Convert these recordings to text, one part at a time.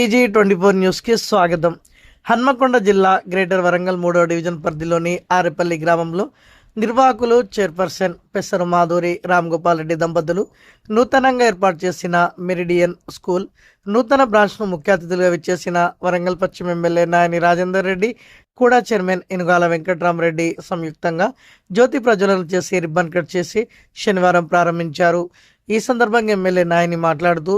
TG24 న్యూస్కి స్వాగతం. హన్మకొండ జిల్లా గ్రేటర్ వరంగల్ 3వ డివిజన్ పరిధిలోని ఆరేపల్లి గ్రామంలో నిర్వాహకులు చైర్పర్సన్ పెసరు మాధురి రామ్ గోపాల్ రెడ్డి దంపతులు నూతనంగా ఏర్పాటు చేసిన మెరిడియన్ స్కూల్ నూతన బ్రాంచ్ను ముఖ్య అతిథులుగా విచ్చేసిన వరంగల్ పశ్చిమ ఎమ్మెల్యే నాయని రాజేందర్ రెడ్డి, కూడా చైర్మన్ ఇనుగాల వెంకట్రామరెడ్డి సంయుక్తంగా జ్యోతి ప్రజ్వలన చేసి రిబ్బన్ కట్ చేసి శనివారం ప్రారంభించారు. ఈ సందర్భంగా ఎమ్మెల్యే నాయని మాట్లాడుతూ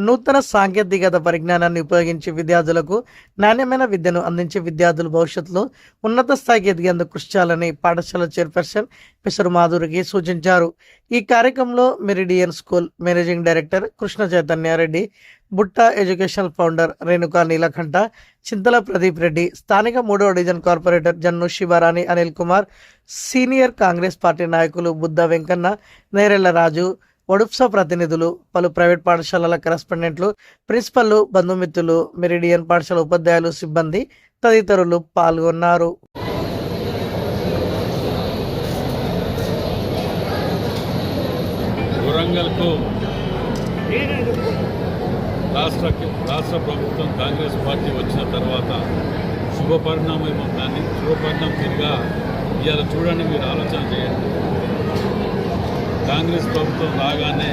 నూతన సాంకేతికత పరిజ్ఞానాన్ని ఉపయోగించి విద్యార్థులకు నాణ్యమైన విద్యను అందించే విద్యార్థుల భవిష్యత్తులో ఉన్నత స్థాయికి ఎదిగేందుకు కృషి చేయాలని పాఠశాల చైర్పర్సన్ పెసరు మాధురికి సూచించారు. ఈ కార్యక్రమంలో meridian school managing director Krishna Chaitanya Reddy, బుట్ట ఎడ్యుకేషనల్ ఫౌండర్ రేణుకా నీలకంఠ, చింతల ప్రదీప్ రెడ్డి, స్థానిక 3వ division corporator Jannu Shivarani Anil Kumar, senior Congress party నాయకులు బుద్ధ వెంకన్న, నేరెళ్ల రాజు, ఒడుప్సా ప్రతినిధులు, పలు ప్రైవేట్ పాఠశాలల కరెస్పాండెంట్లు, ప్రిన్సిపల్లు, బంధుమిత్రులు, మెరిడియన్ పాఠశాల ఉపాధ్యాయులు, సిబ్బంది తదితరులు పాల్గొన్నారు. వరంగల్కు రాష్ట్ర ప్రభుత్వం కాంగ్రెస్ పార్టీ వచ్చిన తర్వాత శుభపరిణామం కానీ తిరిగా ఇవాళ చూడండి, మీరు ఆలోచన చేయండి. కాంగ్రెస్ ప్రభుత్వం రాగానే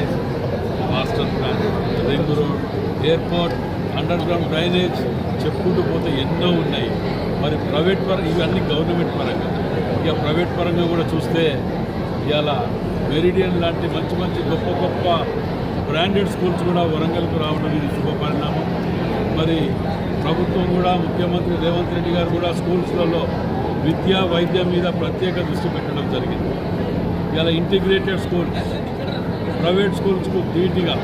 master plan, ring road, airport, under ground drainage చెప్పుకుంటూ పోతే ఎన్నో ఉన్నాయి. మరి ప్రైవేట్ ఇవన్నీ గవర్నమెంట్ పరంగా, ఇక ప్రైవేట్ పరంగా కూడా చూస్తే ఇవాళ మెరిడియన్ లాంటి మంచి గొప్ప బ్రాండెడ్ స్కూల్స్ కూడా వరంగల్కు రావడం ఇది శుభపరిణామం. మరి ప్రభుత్వం కూడా, ముఖ్యమంత్రి రేవంత్ రెడ్డి గారు కూడా స్కూల్స్లలో విద్యా వైద్యం మీద ప్రత్యేక దృష్టి పెట్టడం జరిగింది. ఇలా ఇంటిగ్రేటెడ్ స్కూల్స్, ప్రైవేట్ స్కూల్స్కు ధీటుగా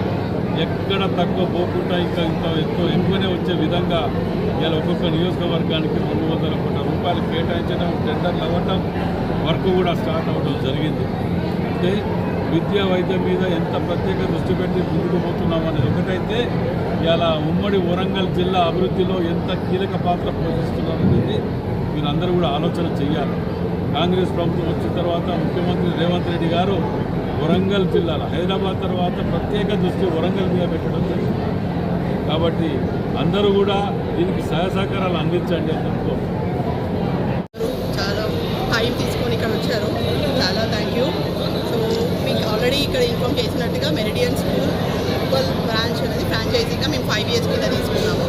ఎక్కడ తక్కువ పోకుండా ఇంకా ఎంతో ఎక్కువనే వచ్చే విధంగా ఇలా ఒక్కొక్క నియోజకవర్గానికి 200 కోట్ల రూపాయలు కేటాయించడం, టెండర్లు అవ్వటం, వర్క్ కూడా స్టార్ట్ అవ్వడం జరిగింది. అంటే విద్యా వైద్యం మీద ఎంత ప్రత్యేక దృష్టి పెట్టి ముందుకు పోతున్నాం అనేది ఒకటైతే, ఇలా ఉమ్మడి వరంగల్ జిల్లా అభివృద్ధిలో ఎంత కీలక పాత్ర పోషిస్తున్నారనేది మీరందరూ కూడా ఆలోచన చేయాలి. కాంగ్రెస్ ప్రభుత్వం వచ్చిన తర్వాత ముఖ్యమంత్రి రేవంత్ రెడ్డి గారు వరంగల్ జిల్లాలో, హైదరాబాద్ తర్వాత ప్రత్యేక దృష్టి వరంగల్ మీద పెట్టడం జరిగింది. కాబట్టి అందరూ కూడా దీనికి సహకారాలు అందించండి అని చెప్పుకో. చాలా టైం తీసుకొని ఇక్కడ వచ్చారు, చాలా థ్యాంక్ యూ. సో మీకు ఆల్రెడీ ఇక్కడ ఇన్ఫార్మ్ చేసినట్టుగా మెరిడియన్ స్కూల్ లోకల్ బ్రాంచ్ అనేది ఫ్రాంచైజీగా మేము 5 years కింద తీసుకున్నాము.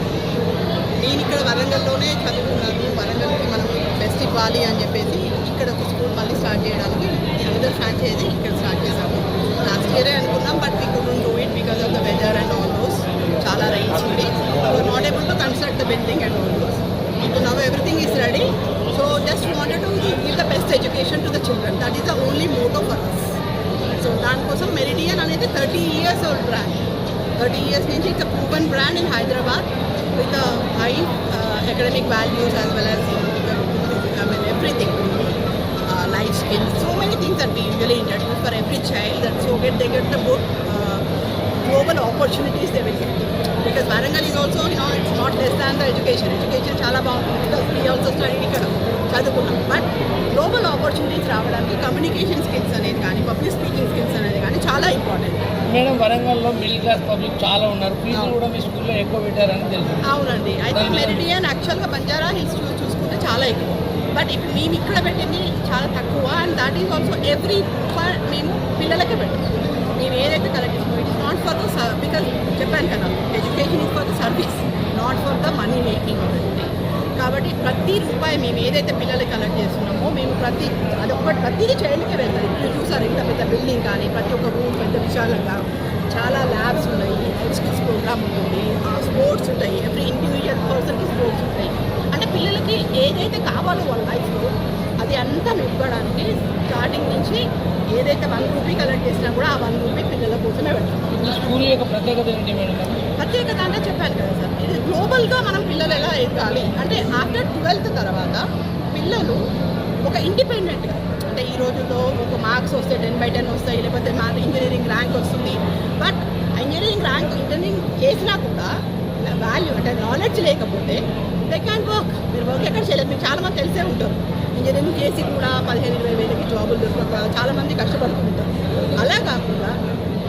నేను ఇక్కడ వరంగల్లోనే చదువుకున్నాను. వరంగల్కి మనం బెస్ట్ ఇవ్వాలి అని చెప్పేసి ఇక్కడ ఒక స్కూల్ మళ్ళీ స్టార్ట్ చేయడానికి అనదర్ ఫ్రాంచైజీ ఇక్కడ స్టార్ట్ చేశాము. లాస్ట్ ఇయరే అనుకున్నాం, but we couldn't do it because of the weather and all those. చాలా రైన్స్ ఉంది, so not able to construct the building and all those. So now everything is ready. So just wanted to give the best education to the children. That is the only motto for us. So దానికోసం Meridian అనేది 30 years old brand. 30 years నుంచి it's proven brand in Hyderabad with a high academic values as well as everything, life skills, so many things that we usually introduce for every child, that so they get the good global opportunities they will get, because Warangal is also, it's not less than the education chala baagundi, because we also studied ikkada chadukunnam, but global opportunities రావడానికి communication skills అనేది కానీ public speaking skills అనేది కానీ చాలా important. Madam, వరంగల్లో middle class public చాలా ఉన్నారు, ఫీజులు కూడా మీ స్కూల్లో ఎక్కువ పెట్టారని తెలుసు. అవునండి, అయితే మెరిడియన్ యాక్చువల్గా బంజారా హిల్స్ చూసుకుంటే చాలా ఎక్కువ, బట్ ఇప్పుడు మేము ఇక్కడ పెట్టింది చాలా తక్కువ. And that is also every మేము పిల్లలకే పెట్టాం. మేము ఏదైతే కలెక్ట్ చేస్తామో it is not for the, because చెప్పాను కదా, education is for the service, not for the money making అనేది. కాబట్టి ప్రతి రూపాయి మేము ఏదైతే పిల్లలకి కలెక్ట్ చేస్తున్నామో మేము ప్రతిదీ చైల్డ్కే వెళ్తాం. ఇప్పుడు చూసారు, ఇంత పెద్ద బిల్డింగ్ కానీ ప్రతి ఒక్క రూమ్ పెద్ద విశాలంగా, చాలా ల్యాబ్స్ ఉన్నాయి, స్కిల్స్ ప్రోగ్రామ్ ఉంటుంది, స్పోర్ట్స్ ఉంటాయి, ఎవ్రీ ఇండివిజువల్ పర్సన్కి స్పోర్ట్స్ ఉంటాయి. అంటే పిల్లలకి ఏదైతే కావాలో వాళ్ళ లైఫ్లో అది అంతా ఇవ్వడానికి స్టార్టింగ్ నుంచి ఏదైతే 1 రూపీ కలెక్ట్ చేసినా కూడా ఆ 1 రూపీ పిల్లల కోసమే పెడతాం. స్కూల్ యొక్క ప్రత్యేకత ఏంటి మేడం? ప్రత్యేకత అంటే చెప్పాను కదా సార్, ఇది గ్లోబల్గా మనం పిల్లలు ఎలా ఎదగాలి అంటే ఆఫ్టర్ 12th తర్వాత పిల్లలు ఒక ఇండిపెండెంట్గా, అంటే ఈ రోజుల్లో ఒక మార్క్స్ వస్తే 10/10 వస్తాయి, లేకపోతే మాకు ఇంజనీరింగ్ ర్యాంక్ వస్తుంది. బట్ ఇంజనీరింగ్ చేసినా కూడా వాల్యూ అంటే నాలెడ్జ్ లేకపోతే దే క్యాన్ వర్క్. మీరు వర్క్ ఎక్కడ చేయలేదు, మీకు చాలామంది తెలిసే ఉంటారు. ఇంజనీరింగ్ చేసి కూడా 15-20 వేలకి జాబులు దొరకక చాలామంది కష్టపడుతుంటారు. అలా కాకుండా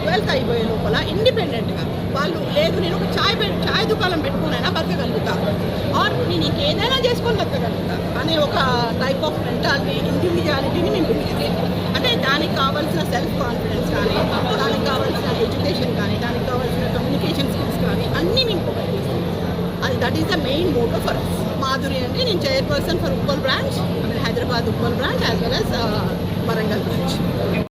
12th 40th అయిపోయే లోపల ఇండిపెండెంట్గా వాళ్ళు లేదు నేను ఒక చాయ్ దుకాణం పెట్టుకునైనా బతకగలుగుతా ఆర్ నేను ఇంకేదైనా చేసుకొని బతకగలుగుతా అనే ఒక టైప్ ఆఫ్ మెంటాలిటీ ఇండివిజువాలిటీని మేము బిల్డ్ చేస్తాం. అంటే దానికి కావాల్సిన సెల్ఫ్ కాన్ఫిడెన్స్ కానీ, దానికి కావాల్సిన ఎడ్యుకేషన్ కానీ, దానికి కావాల్సిన కమ్యూనికేషన్ స్కిల్స్ కానీ అన్నీ మేము ప్రొవైడ్ చేస్తాం. అది that is the main motto for us. Madhuri అంటే నేను chairperson for Uppal branch, Hyderabad Uppal branch as well as Warangal branch.